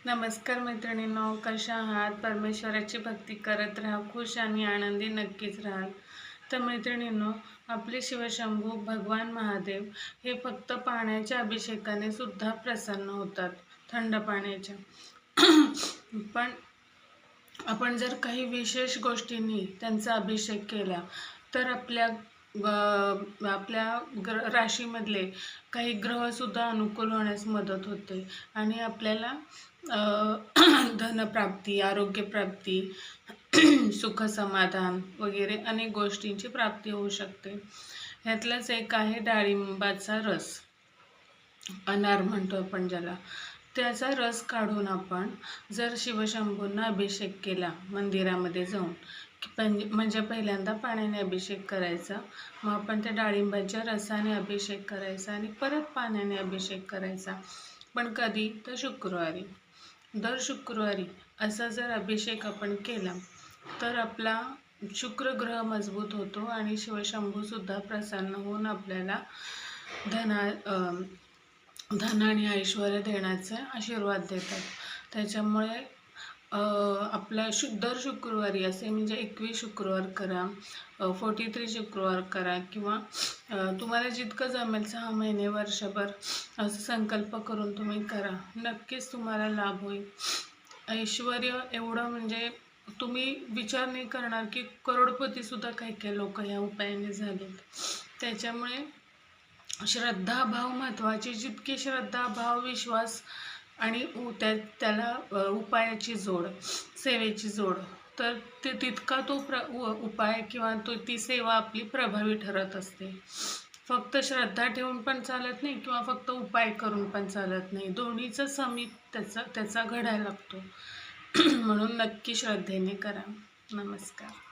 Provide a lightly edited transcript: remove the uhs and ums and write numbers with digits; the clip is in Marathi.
नमस्कार मैत्रिणींनो, कशा आहात? परमेश्वराची भक्ती करत राहा, खुश आणि आनंदी नक्कीच राहाल. तर मैत्रिणींनो, आपले शिवशंभू भगवान महादेव हे फक्त पाण्याच्या अभिषेकाने सुद्धा प्रसन्न होतात, थंड पाण्याच्या. पण आपण जर काही विशेष गोष्टींनी त्यांचा अभिषेक केला तर आपल्या राशीमधले काही ग्रहसुद्धा अनुकूल होण्यास मदत होते आणि आपल्याला धनप्राप्ती, आरोग्यप्राप्ती, सुख समाधान वगैरे अनेक गोष्टींची प्राप्ती होऊ शकते. ह्यातलंच एक आहे डाळिंबाचा रस, अनार म्हणतो आपण ज्याला. त्याचा रस काढून आपण जर शिवशंभूंना अभिषेक केला मंदिरामध्ये जाऊन, म्हणजे पहिल्यांदा पाण्याने अभिषेक करायचा, मग आपण त्या डाळिंबाच्या रसाने अभिषेक करायचा आणि परत पाण्याने अभिषेक करायचा. पण कधी? तर शुक्रवारी. दर शुक्रवारी असा जर अभिषेक आपण केला तर आपला शुक्र ग्रह मजबूत होतो आणि शिवशंभूसुद्धा प्रसन्न होऊन आपल्याला धन आणि ऐश्वर्य देण्याचे आशीर्वाद देतात. त्याच्यामुळे आपल्या दर शुक्रवारी असे म्हणजे 21 शुक्रवार करा, 43 शुक्रवार करा, किंवा तुम्हाला जितकं जमेल 6 महिने, वर्षभर असं संकल्प करून तुम्ही करा. नक्कीच तुम्हाला लाभ होईल. ऐश्वर्य एवढं म्हणजे तुम्ही विचार नाही करणार की करोडपतीसुद्धा काही काही लोक ह्या उपायाने झालेत. त्याच्यामुळे श्रद्धाभाव महत्त्वाची. जितकी श्रद्धाभाव, विश्वास आणि त्याला उपायाची जोड, सेवेची जोड, तर तितका तो उपाय किंवा ती सेवा आपली प्रभावी ठरत असते. फक्त श्रद्धा ठेवून पण चालत नाही किंवा फक्त उपाय करून पण चालत नाही. दोन्हीचं समीप त्याचा घडायला लागतो. म्हणून नक्की श्रद्धेने करा. नमस्कार.